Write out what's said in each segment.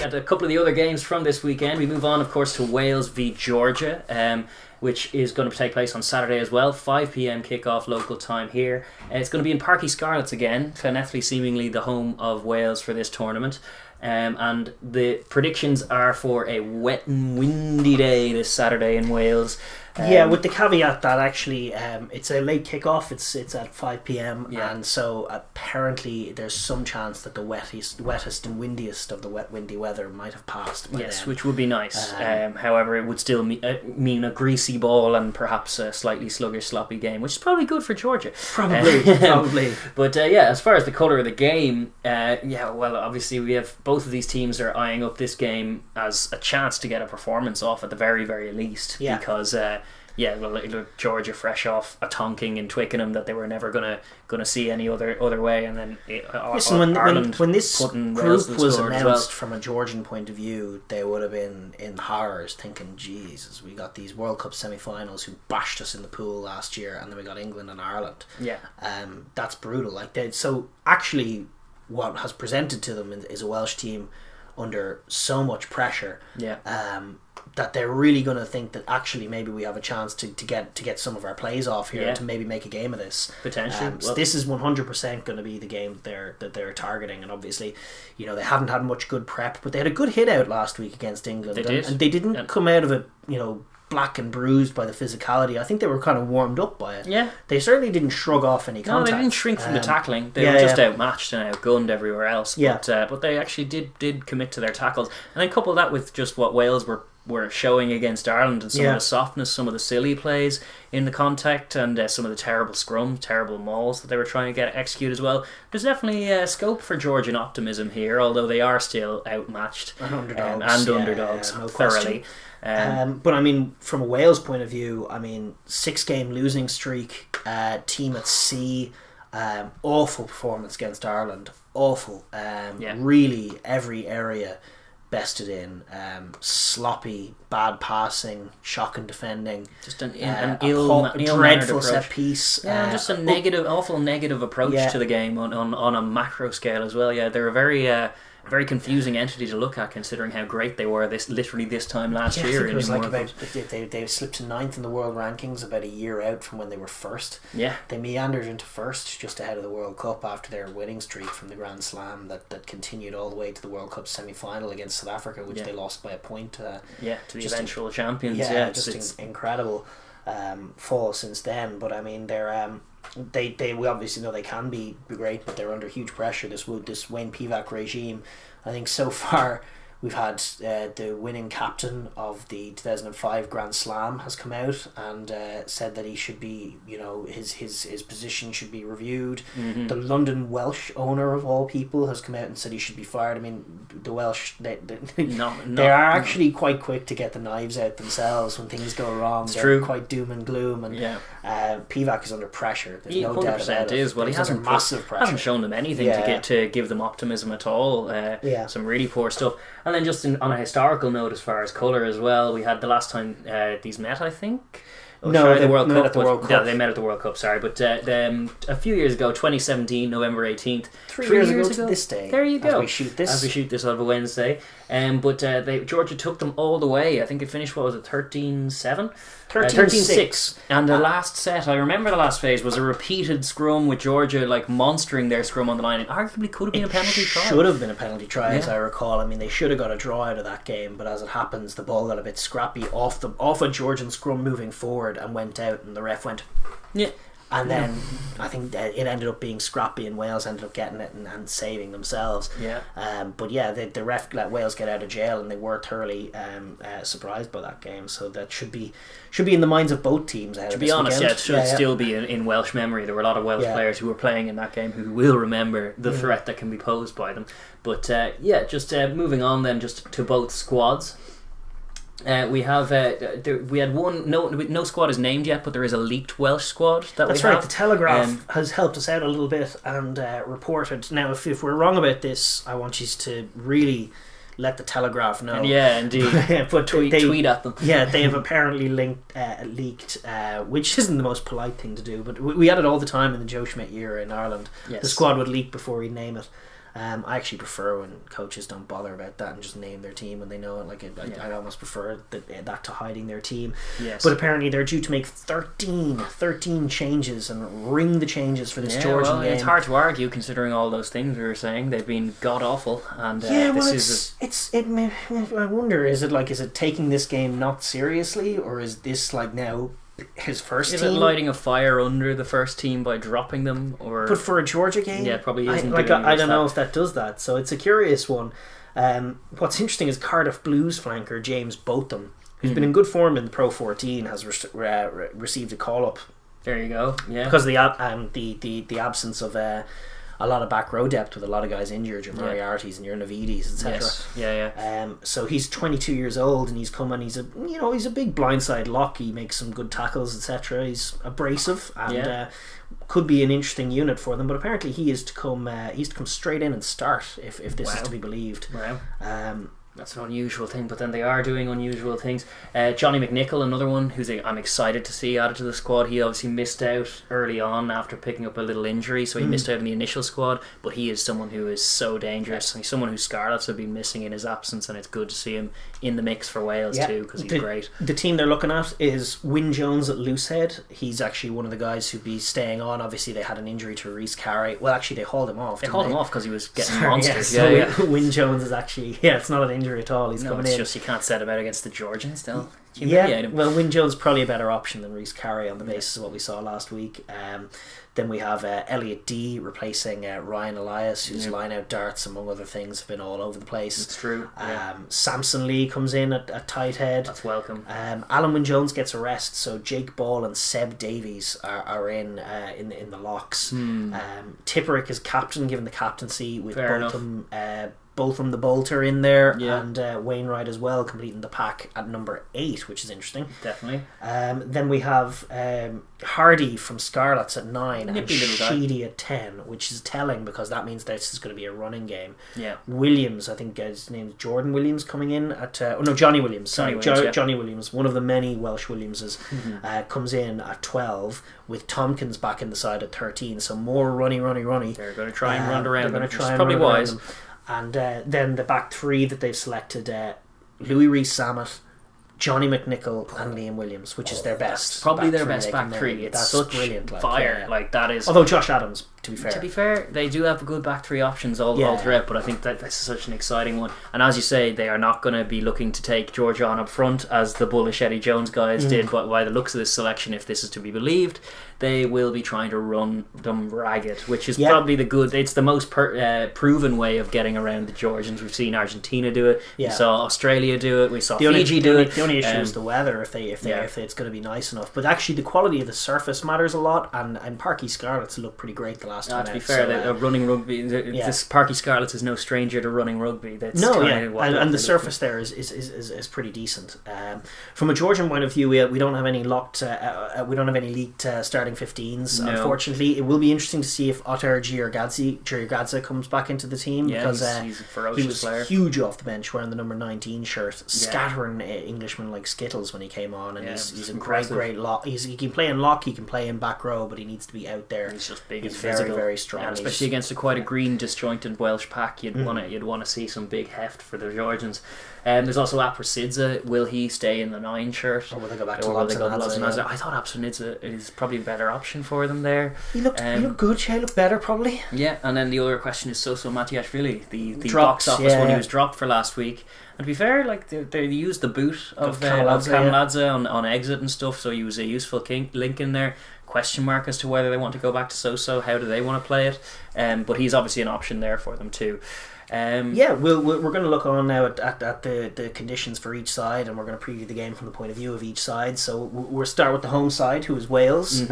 at a couple of the other games from this weekend. We move on, of course, to Wales v Georgia, which is going to take place on Saturday as well. 5 p.m. kickoff local time here. It's going to be in Parky Scarlets again. Llanelli seemingly the home of Wales for this tournament. And the predictions are for a wet and windy day this Saturday in Wales. With the caveat that actually it's a late kickoff. It's at 5 p.m. and so apparently there's some chance that the wettest and windiest of the wet windy weather might have passed by then. Which would be nice. However, it would still mean a greasy ball and perhaps a slightly sluggish, sloppy game, which is probably good for Georgia. Probably. But as far as the colour of the game, well, obviously we have both of these teams are eyeing up this game as a chance to get a performance off at the very, very least. Because Georgia fresh off a tonking in Twickenham that they were never gonna see any other way, and then Ireland when this group was announced well. from a Georgian point of view, they would have been in horrors, thinking, Jesus, we got these World Cup semi-finals who bashed us in the pool last year, and then we got England and Ireland. That's brutal. So actually, what has presented to them is a Welsh team under so much pressure. That they're really going to think that actually maybe we have a chance to get some of our plays off here and to maybe make a game of this potentially. So this is 100% going to be the game that they're targeting, and obviously, they haven't had much good prep, but they had a good hit out last week against England. And they didn't come out of it, black and bruised by the physicality. I think they were kind of warmed up by it. They certainly didn't shrug off any contact. No, they didn't shrink from the tackling. They were just outmatched and outgunned everywhere else. But they actually did commit to their tackles, and then couple that with just what Wales were showing against Ireland, and some of the softness, some of the silly plays in the contact, and some of the terrible mauls that they were trying to get execute as well. There's definitely scope for Georgian optimism here, although they are still outmatched and underdogs no thoroughly. But I mean, from a Wales point of view, 6-game losing streak, team at sea, awful performance against Ireland, awful. Really every area bested in, sloppy, bad passing, shocking defending, just an dreadful set piece, just a awful negative approach to the game on a macro scale as well. They're a very confusing entity to look at, considering how great they were this time last year. It was they slipped to 9th in the world rankings about a year out from when they were first. They meandered into first just ahead of the World Cup after their winning streak from the Grand Slam that continued all the way to the World Cup semi-final against South Africa, which they lost by a point to the eventual champions. Just incredible fall since then. But I mean, they're we obviously know they can be great, but they're under huge pressure. This Wayne Pivac regime, I think so far we've had the winning captain of the 2005 Grand Slam has come out and said that he should be, his position should be reviewed. The London Welsh owner of all people has come out and said he should be fired. I mean, the Welsh they are actually quite quick to get the knives out themselves when things go wrong. They're quite doom and gloom, and Pivac is under pressure. There's no doubt about it. Well, he hasn't massive pressure. Hasn't shown them anything to give them optimism at all. Some really poor stuff. And then just on a historical note, as far as colour as well, we had the last time these met, I think. They met at the World Cup. Yeah, they met at the World Cup, sorry. But a few years ago, 2017, November 18th. 3 years ago to this day. There you go. As we shoot this on a Wednesday. But Georgia took them all the way. I think it finished, 13-7? 13-6. And the last set, I remember the last phase, was a repeated scrum with Georgia monstering their scrum on the line. It arguably could have been a penalty try. Should have been a penalty try, as I recall. I mean, they should have got a draw out of that game, but as it happens, the ball got a bit scrappy off a Georgian scrum moving forward and went out, and the ref went... And then I think it ended up being scrappy, and Wales ended up getting it and saving themselves. But the ref let Wales get out of jail, and they were thoroughly surprised by that game. So that should be in the minds of both teams. To be honest, it should still be in Welsh memory. There were a lot of Welsh players who were playing in that game who will remember the threat that can be posed by them. But moving on then, just to both squads. We had one. No squad is named yet, but there is a leaked Welsh squad. That's right. The Telegraph has helped us out a little bit and reported. Now, if we're wrong about this, I want you to really let the Telegraph know. Indeed. But tweet at them. They have apparently leaked, which isn't the most polite thing to do. But we had it all the time in the Joe Schmidt era in Ireland. The squad would leak before he'd name it. I actually prefer when coaches don't bother about that and just name their team when they know it. Like I almost prefer that to hiding their team. Yes. But apparently they're due to make 13 changes and ring the changes for this Georgian game. It's hard to argue considering all those things we were saying. They've been god awful, and I wonder, is it taking this game not seriously, or is this like now his first team? Is it lighting a fire under the first team by dropping them, or? But for a Georgia game, yeah, probably isn't. I don't know if that does that. So it's a curious one. What's interesting is Cardiff Blues flanker James Botham, who's been in good form in the Pro 14, has received a call up. There you go. Yeah, because the absence of a lot of back row depth with a lot of guys injured, your Moriartys and your Navidis, etc. Yes. Yeah. So he's 22 years old and he's a big blindside lock. He makes some good tackles, etc. He's abrasive and could be an interesting unit for them. But apparently he is to come. He's to come straight in and start if this is to be believed. Wow. That's an unusual thing, but then they are doing unusual things. Johnny McNichol, another one I'm excited to see added to the squad. He obviously missed out early on after picking up a little injury, so he missed out in the initial squad, but he is someone who is so dangerous. He's someone who Scarlets have been missing in his absence, and it's good to see him in the mix for Wales too, because he's great. The team they're looking at is Wyn Jones at loosehead. He's actually one of the guys who'd be staying on. Obviously they had an injury to Rhys Carey. Well, actually they hauled him off. They hauled him off because he was getting monsters. Wyn Jones is actually it's not an injury at all. He's coming in. It's just you can't set him out against the Georgians still. Well, Wyn Jones is probably a better option than Rhys Carey on the basis of what we saw last week. Then we have Elliot D replacing Ryan Elias, whose line-out darts, among other things, have been all over the place. It's true. Samson Lee comes in at tight head. That's welcome. Alan Wyn Jones gets a rest, so Jake Ball and Seb Davies are in the locks. Tipperick is captain, given the captaincy with Botham the bolter in there, and Wainwright as well, completing the pack at number 8, which is interesting. Definitely. Then we have Hardy from Scarlets at 9 and Sheedy at 10, which is telling because that means this is going to be a running game. Williams, I think his name's Jordan Williams, coming in at Johnny Williams. Johnny Williams, one of the many Welsh Williamses, comes in at 12 with Tompkins back in the side at 13. So more runny. They're going to try and run around. They're going to try and probably run wise. Around them. And then the back 3 that they've selected, Louis Rees-Sammet, Johnny McNichol and Liam Williams, which is their best. Probably their best back 3. It's such brilliant. Fire. That is. Although Josh Adams, to be fair, they do have good back 3 options all throughout, but I think that this is such an exciting one. And as you say, they are not going to be looking to take Georgia on up front as the bullish Eddie Jones guys did, but by the looks of this selection, if this is to be believed, they will be trying to run them ragged, which is probably it's the most proven way of getting around the Georgians. We've seen Argentina do it, we saw Australia do it, we saw Fiji do it. The only issue is the weather, if it's going to be nice enough. But actually the quality of the surface matters a lot, and Parky Scarlets looked pretty great the last time. To be fair, running rugby, this Parky Scarlets is no stranger to running rugby. And the surface there is pretty decent. From a Georgian point of view, we don't have any leaked starting 15s. No. Unfortunately, it will be interesting to see if Otar Giorgadze comes back into the team, because he's a ferocious he was player. Huge off the bench wearing the number 19 shirt, scattering Englishmen like Skittles when he came on, and he's a great lock. He can play in lock, he can play in back row, but he needs to be out there. He's just big and very, physical. Very strong. Yeah, especially against quite a green, disjointed Welsh pack, you'd want to see some big heft for the Georgians. There's also Aprasidze. Will he stay in the 9 shirt? Or will they go back to Lobsanadze? I thought Aprasidze is probably a better option for them there. He looked good. He looked better probably. Yeah, and then the other question is Soso Matiashvili, the box office one. He was dropped for last week. And to be fair, they used the boot of Kamladze on exit and stuff, so he was a useful link in there. Question mark as to whether they want to go back to Soso. How do they want to play it? But he's obviously an option there for them too. We're going to look on now at the conditions for each side, and we're going to preview the game from the point of view of each side. So we'll start with the home side, who is Wales.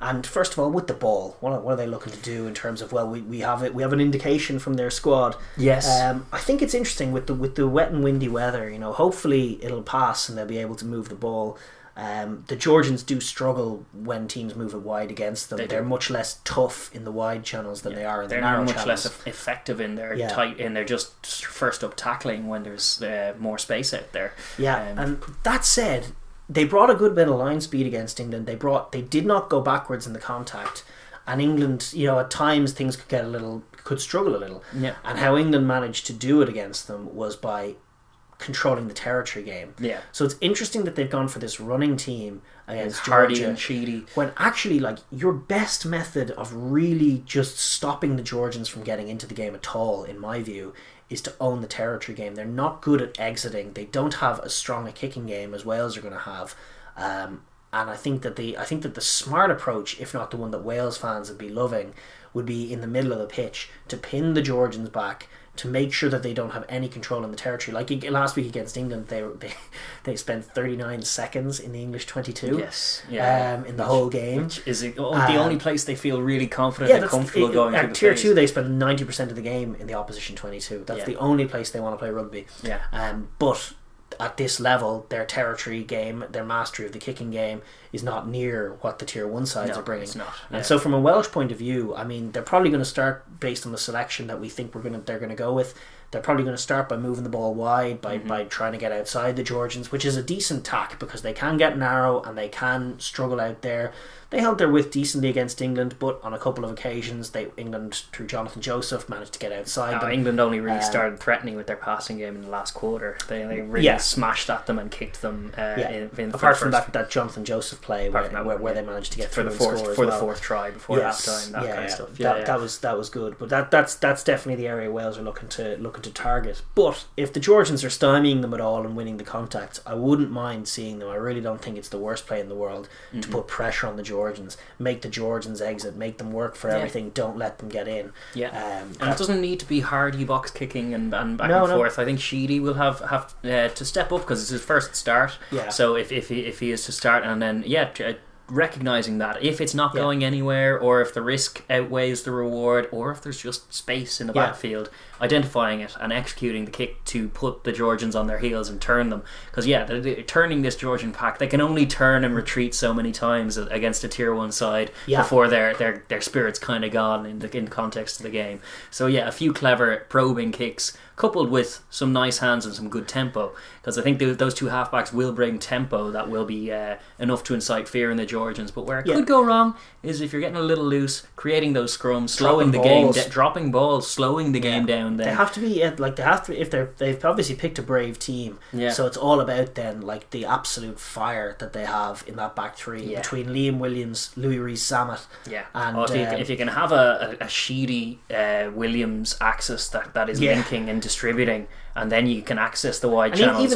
And first of all, with the ball, what are they looking to do in terms of, we have an indication from their squad. Yes. I think it's interesting with the wet and windy weather. Hopefully it'll pass and they'll be able to move the ball. The Georgians do struggle when teams move it wide against them. They're much less tough in the wide channels than they are in the narrow channels. They're much less effective in their tight, in their just first up tackling when there's more space out there. And that said, they brought a good bit of line speed against England. They did not go backwards in the contact. And England, at times things could get a little could struggle a little. Yeah. And how England managed to do it against them was by controlling the territory game. Yeah. So it's interesting that they've gone for this running team against Hardy Georgia, and Sheedy, when actually, like, your best method of really just stopping the Georgians from getting into the game at all, in my view, is to own the territory game. They're not good at exiting. They don't have as strong a kicking game as Wales are going to have. And I think that the smart approach, if not the one that Wales fans would be loving, would be in the middle of the pitch to pin the Georgians back, to make sure that they don't have any control in the territory. Like last week against England, they spent 39 seconds in the English 22. Yes, yeah, in the whole game, which is the only place they feel really confident and comfortable going through the tier phase. 2. They spend 90% of the game in the opposition 22. That's the only place they want to play rugby. Yeah, but at this level, their territory game, their mastery of the kicking game, is not near what the tier 1 sides are bringing. It's not. And so from a Welsh point of view, I mean, they're probably going to start based on the selection that we think they're going to go with. They're probably going to start by moving the ball wide, by trying to get outside the Georgians, which is a decent tack because they can get narrow and they can struggle out there. They held their width decently against England, but on a couple of occasions, England, through Jonathan Joseph, managed to get outside them. England only really started threatening with their passing game in the last quarter. They really smashed at them and kicked them. Apart from that Jonathan Joseph play where they managed to get for the fourth try before halftime, that kind of stuff. That was good, but that's definitely the area Wales are looking to target. But if the Georgians are stymieing them at all and winning the contact, I wouldn't mind seeing them. I really don't think it's the worst play in the world to put pressure on the Georgians, make the Georgians exit, make them work for everything, don't let them get in. And it doesn't need to be Hardy box kicking and back and forth. I think Sheedy will have to step up because it's his first start. So if he is to start, and then recognizing that if it's not going anywhere, or if the risk outweighs the reward, or if there's just space in the backfield, identifying it and executing the kick to put the Georgians on their heels and turn them. Because turning this Georgian pack, they can only turn and retreat so many times against a tier 1 side before their spirit's kind of gone in the context of the game. So a few clever probing kicks coupled with some nice hands and some good tempo, because I think those two halfbacks will bring tempo that will be enough to incite fear in the Georgians. But where it could go wrong is if you're getting a little loose, creating those scrums, slowing the game, dropping balls, slowing the game down. Then they have to be if they've obviously picked a brave team. So it's all about then like the absolute fire that they have in that back three between Liam Williams, Louis Rees-Zammit. And if you can have a Sheedy Williams axis that is linking and distributing, and then you can access the wide channels.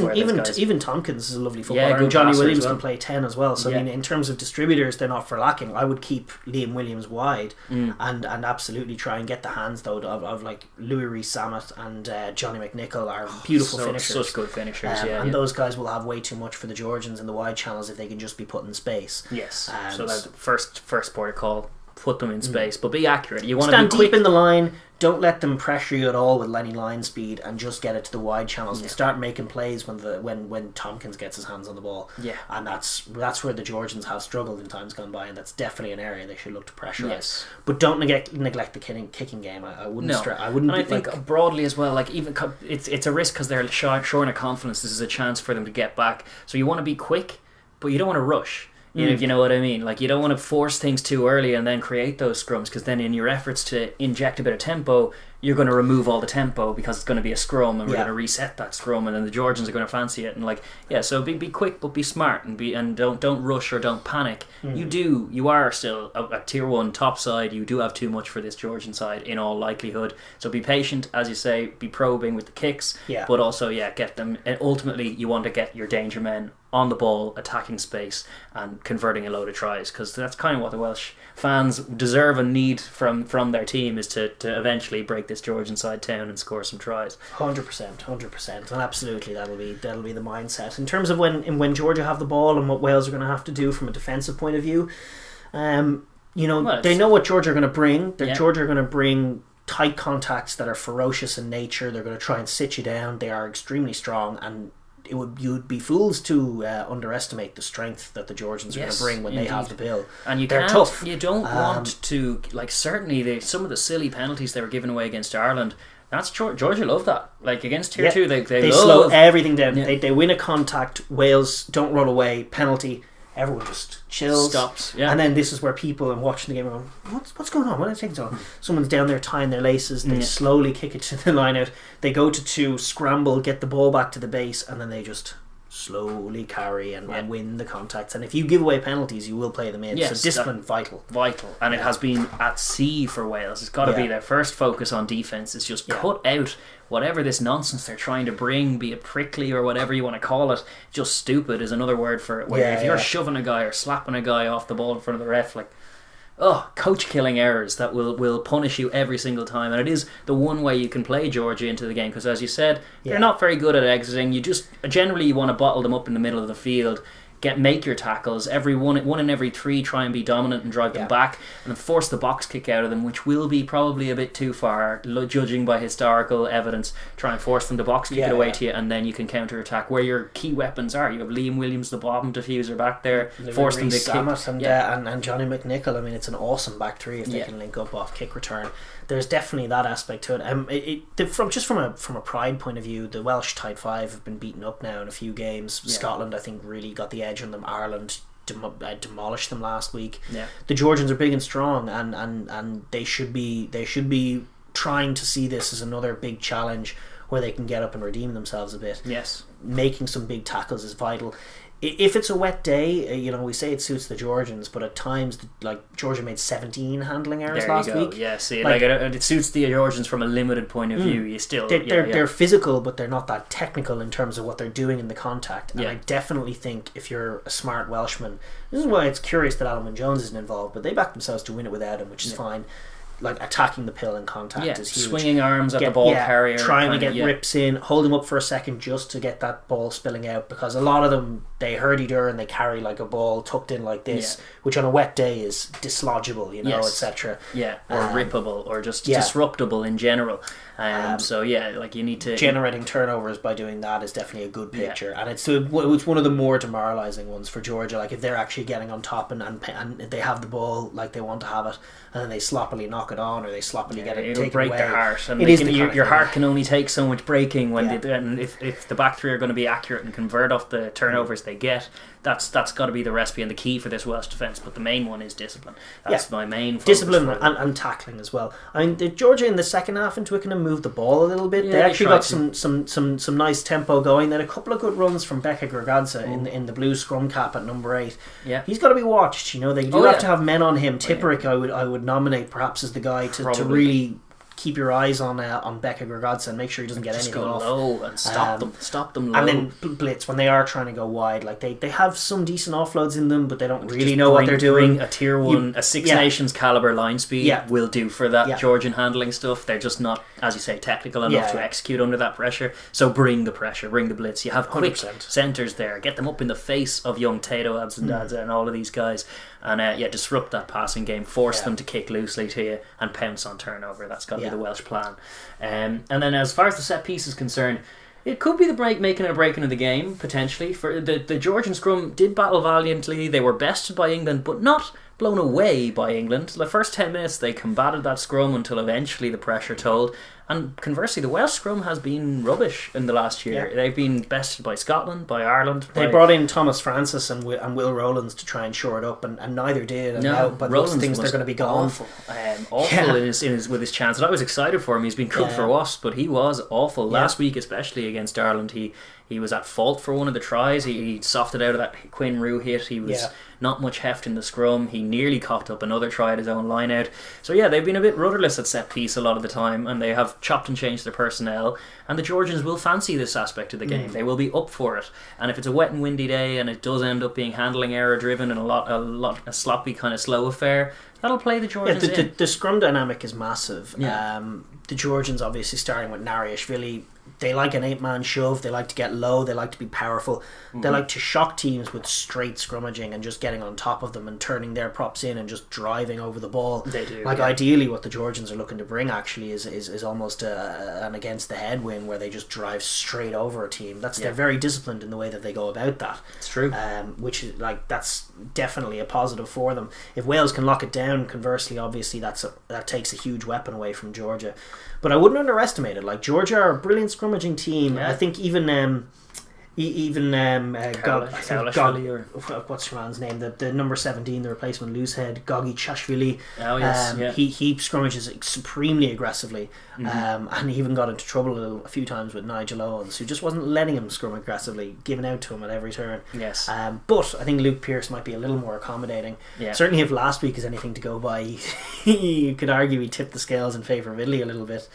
Even Tompkins is a lovely footballer, and Johnny Williams can play 10 as well. So I mean, in terms of distributors, they're not for lacking. I would keep Liam Williams wide and absolutely try and get the hands though of like Louis Rees-Zammit and Johnny McNichol are beautiful finishers, such good finishers. And those guys will have way too much for the Georgians in the wide channels if they can just be put in space. So that first port of call, put them in space, but be accurate. You want to be quick deep in the line. Don't let them pressure you at all with any line speed, and just get it to the wide channels and start making plays when Tompkins gets his hands on the ball. And that's where the Georgians have struggled in times gone by, and that's definitely an area they should look to pressurize. But don't neglect the kicking game. I wouldn't. I wouldn't. And I think broadly as well, like even it's a risk because they're short of confidence. This is a chance for them to get back. So you want to be quick, but you don't want to rush. If you know what I mean. Like, you don't want to force things too early and then create those scrums, because then in your efforts to inject a bit of tempo, you're going to remove all the tempo because it's going to be a scrum, and we're going to reset that scrum, and then the Georgians are going to fancy it. And so be quick but be smart, and don't rush or don't panic. You are still a tier 1 top side. You do have too much for this Georgian side in all likelihood. So be patient, as you say, be probing with the kicks, but also get them. And ultimately, you want to get your danger men on the ball, attacking space and converting a load of tries, because that's kind of what the Welsh fans deserve and need from their team, is to eventually break this Georgian side down and score some tries. 100%, and absolutely that'll be the mindset. In terms of when Georgia have the ball and what Wales are going to have to do from a defensive point of view, they know what Georgia are going to bring. Georgia are going to bring tight contacts that are ferocious in nature. They're going to try and sit you down. They are extremely strong, and you'd be fools to underestimate the strength that the Georgians are going to bring when they have the bill. And they're tough. You don't want to, certainly some of the silly penalties they were giving away against Ireland. That's Georgia love that. Like against tier 2, they slow everything down. They win a contact. Wales don't run away. Penalty. everyone just chills, stops, and then this is where people are watching the game going, what's going on? What are they taking on? Someone's down there tying their laces. They slowly kick it to the line out. They go to 2, scramble, get the ball back to the base, and then they just slowly carry and win the contacts. And if you give away penalties, you will play them in. So discipline, vital. And it has been at sea for Wales. It's got to be their first focus on defence. Is just cut out whatever this nonsense they're trying to bring, be it prickly or whatever you want to call it. Just stupid is another word for it. Where if you're shoving a guy or slapping a guy off the ball in front of the ref, like, coach killing errors that will punish you every single time. And it is the one way you can play Georgia into the game, because as you said, they're not very good at exiting. You just generally you want to bottle them up in the middle of the field, make your tackles, every one in every 3, try and be dominant and drive them back, and then force the box kick out of them, which will be probably a bit too far, judging by historical evidence. Try and force them to box kick it away to you, and then you can counter attack where your key weapons are. You have Liam Williams, the bomb diffuser back there, force them to kick, and Johnny McNichol. I mean, it's an awesome back 3 if they can link up off kick return. There's definitely that aspect to it. From a pride point of view, the Welsh tight 5 have been beaten up now in a few games. Scotland, I think, really got the edge on them. Ireland demolished them last week. The Georgians are big and strong, and they should be trying to see this as another big challenge where they can get up and redeem themselves a bit. Making some big tackles is vital. If it's a wet day, we say it suits the Georgians, but at times, like, Georgia made 17 handling errors last week. Yeah, see, it suits the Georgians from a limited point of view. You still they're physical, but they're not that technical in terms of what they're doing in the contact. And I definitely think if you're a smart Welshman, this is why it's curious that Alan Jones isn't involved, but they backed themselves to win it without him, which is fine. Like, attacking the pill in contact is huge. Swinging arms at the ball carrier, trying to get rips in, hold him up for a second just to get that ball spilling out, because a lot of them, they hurdy-dur and they carry like a ball tucked in like this, which on a wet day is dislodgeable, etc. Or rippable, or just disruptable in general. Like, you need to... Generating turnovers by doing that is definitely a good picture, and it's one of the more demoralising ones for Georgia. Like, if they're actually getting on top and they have the ball like they want to have it, and then they sloppily knock it on, or they sloppily get it taken away. It'll break their heart. And your heart can only take so much breaking when and if the back 3 are going to be accurate and convert off the turnovers they get, that's got to be the recipe and the key for this Welsh defence. But the main one is discipline. That's my main focus. Discipline and tackling as well. I mean, Georgia in the second half in Twickenham moved the ball a little bit. They actually got some nice tempo going. They had a couple of good runs from Becca Gregadze in the blue scrum cap at number 8. He's got to be watched. They do have to have men on him. Tipperick, I would nominate perhaps as the guy to really keep your eyes on Becca Gregadze and make sure he doesn't get anything off. Low and stop them low. And then blitz when they are trying to go wide. Like, they have some decent offloads in them, but they don't really know what they're doing. A tier 1, a Six Nations caliber line speed will do for that Georgian handling stuff. They're just not, as you say, technical enough to execute under that pressure. So bring the pressure, bring the blitz. You have quick 100%. centres there. Get them up in the face of young Tato Absendadze and all of these guys. And disrupt that passing game, force them to kick loosely to you and pounce on turnover. That's got to be the Welsh plan. And then as far as the set piece is concerned, it could be the break making a break into the game, potentially. For the Georgian scrum did battle valiantly. They were bested by England, but not blown away by England. The first 10 minutes they combated that scrum until eventually the pressure told. And conversely, the Welsh scrum has been rubbish in the last year. They've been bested by Scotland, by Ireland. They brought in Thomas Francis and Will Rowlands to try and shore it up, and neither did. And now, but those things they're going to be gone. Awful with his chance. And I was excited for him. He's been cooked for Wasps, but he was awful. Last week, especially against Ireland, he was at fault for one of the tries. He softed out of that Quinn Rue hit. He was not much heft in the scrum. He nearly coughed up another try at his own line out. So they've been a bit rudderless at set piece a lot of the time, and they have chopped and changed their personnel. And the Georgians will fancy this aspect of the game. They will be up for it. And if it's a wet and windy day and it does end up being handling error driven and a sloppy kind of slow affair, that'll play the Georgians in. The scrum dynamic is massive. The Georgians obviously starting with Nariashvili. They like an 8-man shove. They like to get low. They like to be powerful. They like to shock teams with straight scrummaging and just getting on top of them and turning their props in and just driving over the ball. They do. Ideally, what the Georgians are looking to bring actually is almost an against the head win where they just drive straight over a team. They're very disciplined in the way that they go about that. It's true. Which is that's definitely a positive for them. If Wales can lock it down, conversely, obviously that takes a huge weapon away from Georgia. But I wouldn't underestimate it. Like, Georgia are a brilliant scrummaging team. I think even Even Kalashvili, or what's your man's name? The number 17, the replacement loosehead, Gogi Chashvili. Oh yes, he scrummages supremely aggressively, and he even got into trouble a few times with Nigel Owens, who just wasn't letting him scrum aggressively, giving out to him at every turn. Yes. But I think Luke Pearce might be a little more accommodating. Yeah. Certainly, if last week is anything to go by, you could argue he tipped the scales in favour of Italy a little bit.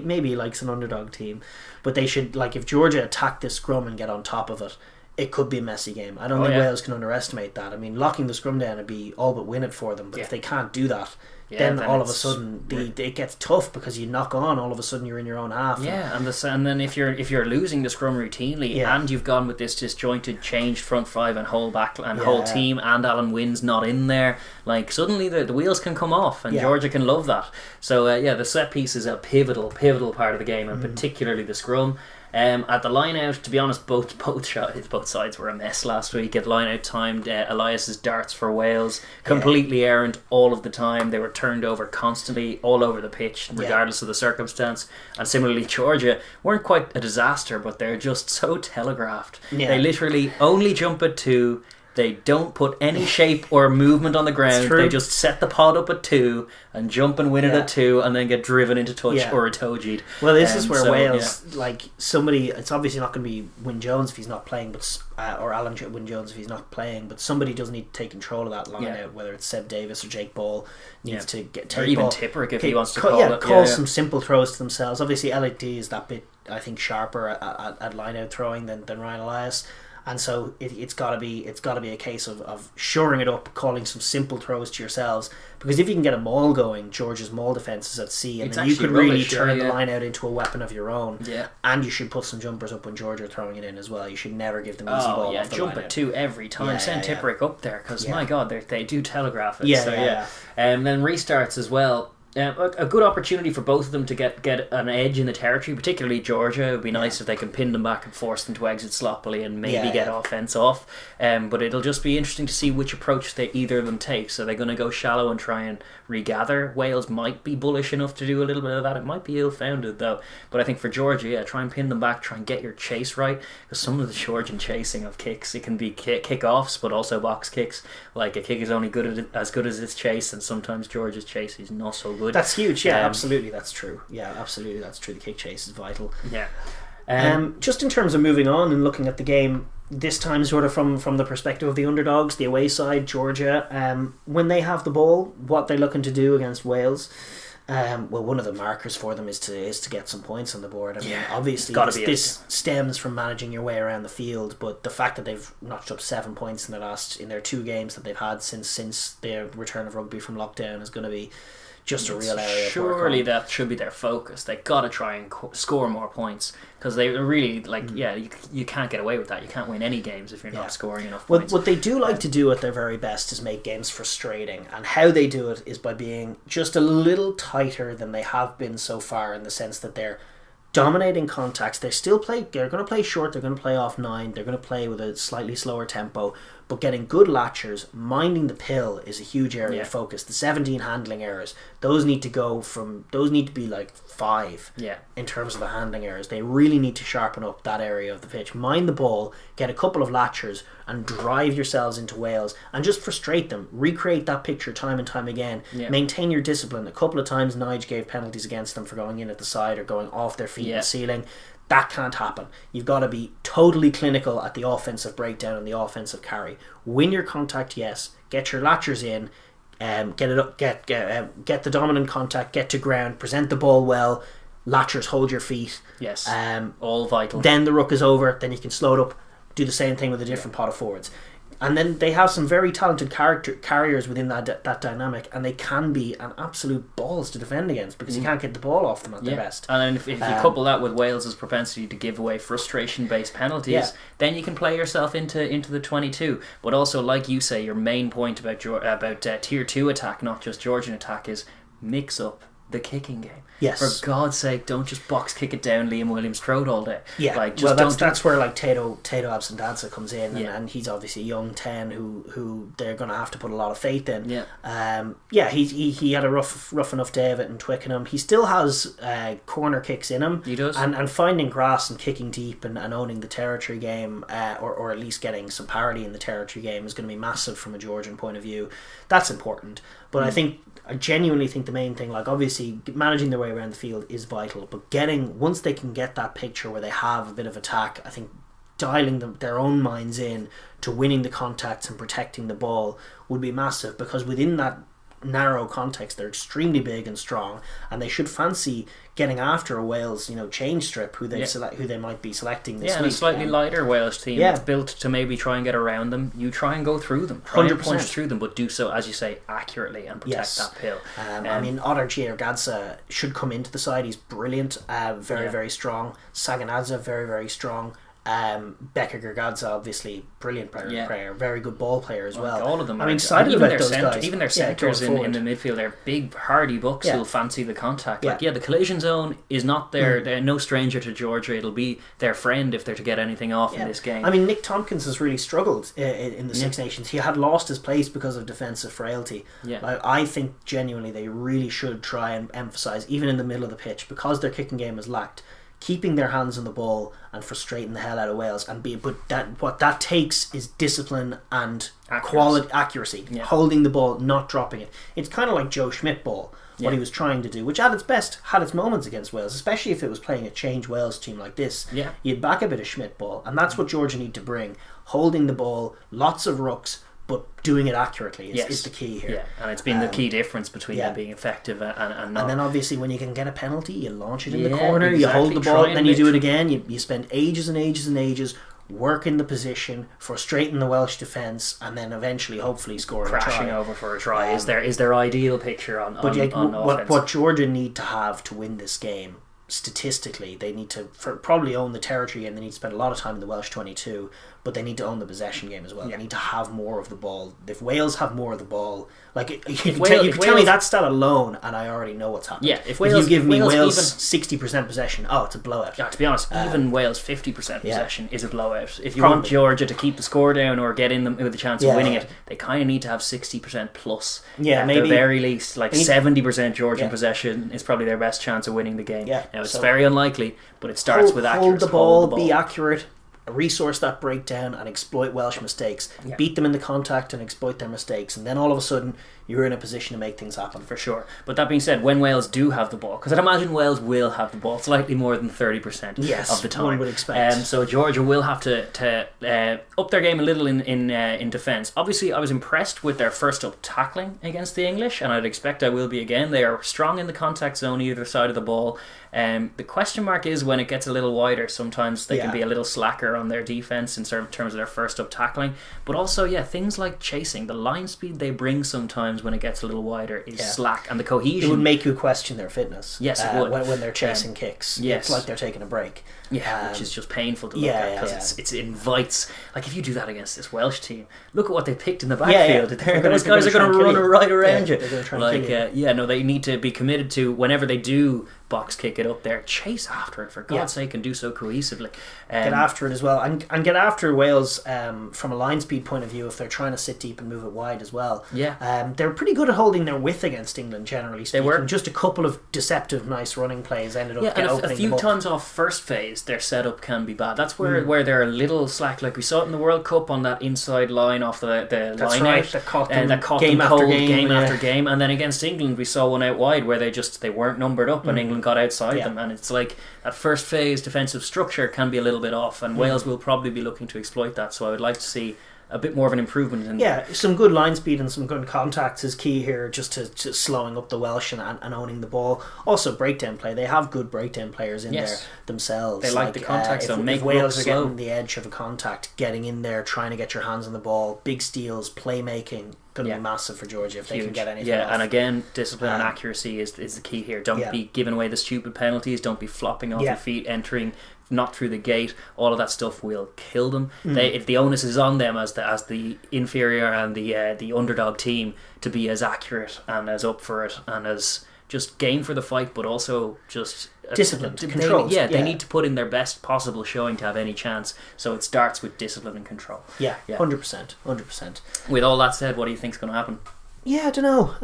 Maybe likes an underdog team. But they should, like, if Georgia attack this scrum and get on top of it, it could be a messy game. I don't think Wales can underestimate that. I mean, locking the scrum down would be all but win it for them. But if they can't do that, then all of a sudden it gets tough, because you knock on, all of a sudden you're in your own half. Yeah, and then if you're losing the scrum routinely, and you've gone with this disjointed, changed front five and whole back and whole team, and Alan Wynn's not in there, like, suddenly the wheels can come off, and Georgia can love that. So the set piece is a pivotal part of the game, and particularly the scrum. At the line out, to be honest, both sides were a mess last week. At line out time, Elias's darts for Wales, completely errant all of the time. They were turned over constantly all over the pitch, regardless of the circumstance. And similarly, Georgia weren't quite a disaster, but they're just so telegraphed. They literally only jump at 2. They don't put any shape or movement on the ground. They just set the pod up at 2 and jump and win it at 2, and then get driven into touch or a toe-jeed. Well, this is where Wales, like, somebody, it's obviously not going to be Wyn Jones if he's not playing, but or Alan Wyn Jones if he's not playing, but somebody does need to take control of that line out, whether it's Seb Davis or Jake Ball needs to take or even ball. Tipuric if he wants to call it. Call some simple throws to themselves. Obviously, Elliot is that bit, I think, sharper at line out throwing than Ryan Elias. And so it's got to be a case of shoring it up, calling some simple throws to yourselves, because if you can get a maul going, Georgia's maul defence is at sea, and then you could really turn the line out into a weapon of your own. And you should put some jumpers up when Georgia are throwing it in as well. You should never give them easy ball off the jump line at 2 every time. Send Tipuric up there, because my God, they do telegraph it. And then restarts as well. A good opportunity for both of them to get an edge in the territory, particularly Georgia. It would be nice if they can pin them back and force them to exit sloppily and maybe get offence off. But it'll just be interesting to see which approach either of them take. So they're going to go shallow and try and regather. Wales might be bullish enough to do a little bit of that. It might be ill-founded though. But I think for Georgia, try and pin them back, try and get your chase right. Because some of the Georgian chasing of kicks, it can be kick-offs, but also box kicks. Like, a kick is only as good as its chase, and sometimes Georgia's chase is not so good. That's huge. Absolutely, that's true. Absolutely, that's true. The kick chase is vital. Just in terms of moving on and looking at the game, this time sort of from the perspective of the underdogs, the away side, Georgia, when they have the ball, what they're looking to do against Wales. One of the markers for them is to get some points on the board. I mean, obviously this stems from managing your way around the field, but the fact that they've notched up 7 points in their 2 games that they've had since their return of rugby from lockdown is going to be just a real area. Surely that should be their focus. They got to try and score more points, because they really you can't get away with that. You can't win any games if you're not scoring enough points. What they do like to do at their very best is make games frustrating, and how they do it is by being just a little tighter than they have been so far, in the sense that they're dominating contacts. They're going to play short, they're going to play off 9, they're going to play with a slightly slower tempo, but getting good latchers, minding the pill is a huge area of focus. The 17 handling errors, those need to be like 5 in terms of the handling errors. They really need to sharpen up that area of the pitch. Mind the ball, get a couple of latchers, and drive yourselves into Wales and just frustrate them. Recreate that picture time and time again. Maintain your discipline. A couple of times Nige gave penalties against them for going in at the side or going off their feet and ceiling. That can't happen. You've got to be totally clinical at the offensive breakdown and the offensive carry. Win your contact, yes. Get your latchers in. Get it up. Get the dominant contact. Get to ground. Present the ball well. Latchers, hold your feet. Yes. All vital. Then the ruck is over. Then you can slow it up. Do the same thing with a different pot of forwards. And then they have some very talented carriers within that dynamic, and they can be an absolute balls to defend against, because you can't get the ball off them at their best. And then if you couple that with Wales's propensity to give away frustration-based penalties, then you can play yourself into the 22. But also, like you say, your main point about tier 2 attack, not just Georgian attack, is mix up the kicking game. Yes. For God's sake, don't just box kick it down Liam Williams' throat all day. Yeah. Like, just that's where like Tato Absendanza comes in, and he's obviously a young 10 who they're going to have to put a lot of faith in. Yeah. He had a rough enough day of it in Twickenham. He still has corner kicks in him. He does. And finding grass and kicking deep and owning the territory game, or at least getting some parity in the territory game, is going to be massive from a Georgian point of view. That's important. But I genuinely think the main thing, like obviously managing their way around the field is vital, but once they can get that picture where they have a bit of attack, I think dialing their own minds in to winning the contacts and protecting the ball would be massive, because within that narrow context they're extremely big and strong, and they should fancy getting after a Wales change strip who they might be selecting this week. And a slightly lighter Wales team that's built to maybe try and get around them. You try and go through them, try 100%. And punch through them, but do so, as you say, accurately and protect that pill. I mean, Otter Giorgadze should come into the side. He's brilliant, very strong. Saganadze, very, very strong. Becker Gergadze, obviously brilliant player, very good ball player as well. All of them. I'm excited about those guys. Even their centres in the midfield, they're big, hardy bucks who'll fancy the contact. The collision zone is not there. They're no stranger to Georgia. It'll be their friend if they're to get anything off in this game. I mean, Nick Tompkins has really struggled in the Six Nations. He had lost his place because of defensive frailty. I think genuinely they really should try and emphasise, even in the middle of the pitch, because their kicking game has lacked, keeping their hands on the ball and frustrating the hell out of Wales, what that takes is discipline and accuracy. Holding the ball, not dropping it. It's kind of like Joe Schmidt ball, what he was trying to do, which at its best had its moments against Wales, especially if it was playing a change Wales team like this. You'd back a bit of Schmidt ball, and that's what Georgia need to bring. Holding the ball, lots of rooks, but doing it accurately is the key here. And it's been the key difference between them being effective and not. And then obviously when you can get a penalty, you launch it in the corner, you hold the ball, and then you do it again. You spend ages and ages and ages working the position, frustrating the Welsh defence, and then eventually, hopefully, scoring crashing a try. over for a try is their ideal picture on offense. What Georgia need to have to win this game, statistically, they need to probably own the territory, and they need to spend a lot of time in the Welsh 22, but they need to own the possession game as well. They need to have more of the ball. If Wales have more of the ball, like you can tell me that stat alone, and I already know what's happening. If you give me Wales 60% possession, it's a blowout. To be honest, even Wales 50% possession is a blowout. If you want Georgia to keep the score down or get in them with a chance of winning it, they kind of need to have 60% plus. At the very least, 70% Georgian possession is probably their best chance of winning the game. Now it's very unlikely, but it starts with accuracy. Hold the ball, be accurate, resource that breakdown and exploit Welsh mistakes. Beat them in the contact and exploit their mistakes, and then all of a sudden you're in a position to make things happen. For sure. But that being said, when Wales do have the ball, because I'd imagine Wales will have the ball slightly more than 30% of the time. One would expect. So Georgia will have to up their game a little in defence. Obviously, I was impressed with their first up tackling against the English, and I'd expect I will be again. They are strong in the contact zone either side of the ball. The question mark is when it gets a little wider, sometimes they can be a little slacker on their defence in terms of their first up tackling. But also, things like chasing, the line speed they bring sometimes when it gets a little wider is slack, and the cohesion. It would make you question their fitness. Yes, it would. When they're chasing kicks. It's like they're taking a break. Which is just painful to look at, because it invites, like if you do that against this Welsh team, look at what they picked in the backfield. Those guys are going to run right around you. They're going to try and they need to be committed to, whenever they do box kick it up there, chase after it for God's sake, and do so cohesively. Get after it as well, and get after Wales from a line speed point of view if they're trying to sit deep and move it wide as well. They're pretty good at holding their width against England, generally speaking. They were. Just a couple of deceptive, nice running plays ended up and opening a few times off first phase, their setup can be bad. That's where they're a little slack. Like we saw it in the World Cup on that inside line off the line out. That caught them game after game, and then against England we saw one out wide where they weren't numbered up and England got outside them, and it's like that first phase defensive structure can be a little bit off, and Wales will probably be looking to exploit that. So I would like to see a bit more of an improvement in some good line speed and some good contacts is key here, just to slowing up the Welsh and owning the ball. Also breakdown play, they have good breakdown players in there themselves. They like the contact zone. If Wales are getting the edge of a contact, getting in there, trying to get your hands on the ball, big steals, playmaking, going to be massive for Georgia if they can get anything off. And again, discipline and accuracy is the key here. Don't be giving away the stupid penalties, don't be flopping off your feet, entering not through the gate. All of that stuff will kill them. If the onus is on them as the inferior and the underdog team to be as accurate and as up for it and as just game for the fight, but also just discipline, control. They need to put in their best possible showing to have any chance. So it starts with discipline and control. 100%. With all that said, what do you think's going to happen? Yeah, I don't know.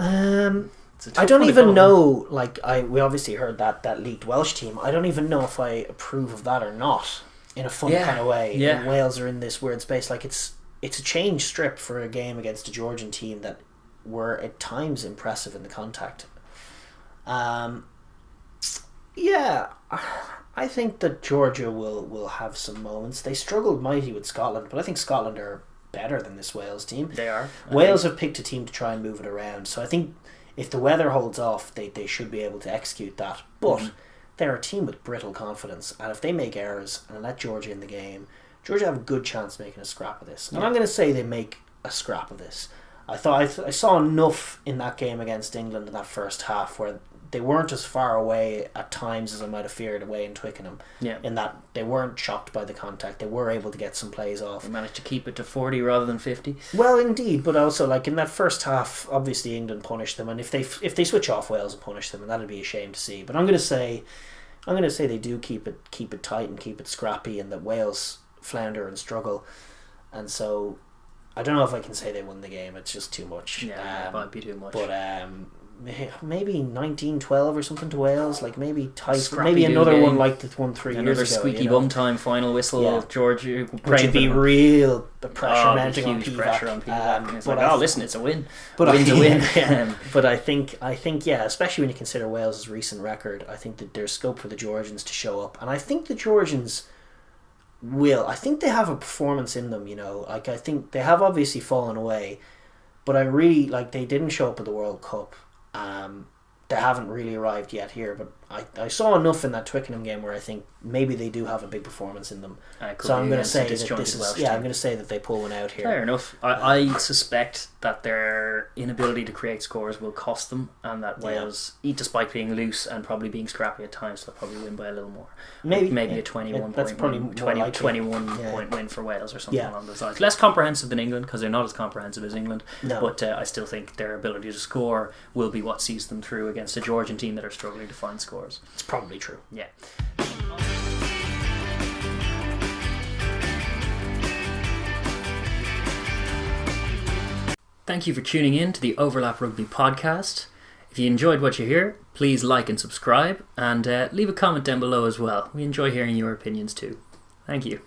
I don't even know. Like, we obviously heard that leaked Welsh team. I don't even know if I approve of that or not. In a fun kind of way. Yeah. Wales are in this weird space. Like, it's a change strip for a game against a Georgian team that were at times impressive in the contact. I think that Georgia will have some moments. They struggled mighty with Scotland, but I think Scotland are better than this Wales team. They are. Wales have picked a team to try and move it around. So I think if the weather holds off, they should be able to execute that. But they're a team with brittle confidence, and if they make errors and let Georgia in the game, Georgia have a good chance of making a scrap of this. And I'm going to say they make a scrap of this. I saw enough in that game against England in that first half where they weren't as far away at times as I might have feared away in Twickenham. Yeah. In that they weren't shocked by the contact. They were able to get some plays off. They managed to keep it to 40 rather than 50. Well, indeed, but also like in that first half, obviously England punished them, and if they switch off, Wales will punish them, and that'd be a shame to see. But I'm going to say they do keep it tight and keep it scrappy, and that Wales flounder and struggle, and so I don't know if I can say they won the game. It's just too much. Yeah, it might be too much. But maybe 19-12 or something to Wales, like maybe tight, Scrappy maybe another game. one like the one 3 years ago. Another squeaky bum time final whistle. Georgia, which would be real pressure mounting on huge pressure on Pivac. It's but like, listen, it's a win. But Win's a win. But I think, especially when you consider Wales's recent record, I think that there's scope for the Georgians to show up, and I think the Georgians will. I think they have a performance in them. Like I think they have obviously fallen away, but I really like they didn't show up at the World Cup. They haven't really arrived yet here, but I saw enough in that Twickenham game where I think maybe they do have a big performance in them. So I'm going to say that this is I'm going to say that they pull one out here. Fair enough. I suspect that their inability to create scores will cost them, and that Wales, despite being loose and probably being scrappy at times, they'll probably win by a little more. Maybe a 21 point win, 21 point win for Wales or something along those lines. Less comprehensive than England because they're not as comprehensive as England. No. But I still think their ability to score will be what sees them through against a Georgian team that are struggling to find scores. It's probably true. Yeah. Thank you for tuning in to the Overlap Rugby podcast. If you enjoyed what you hear, please like and subscribe, and leave a comment down below as well. We enjoy hearing your opinions too. Thank you.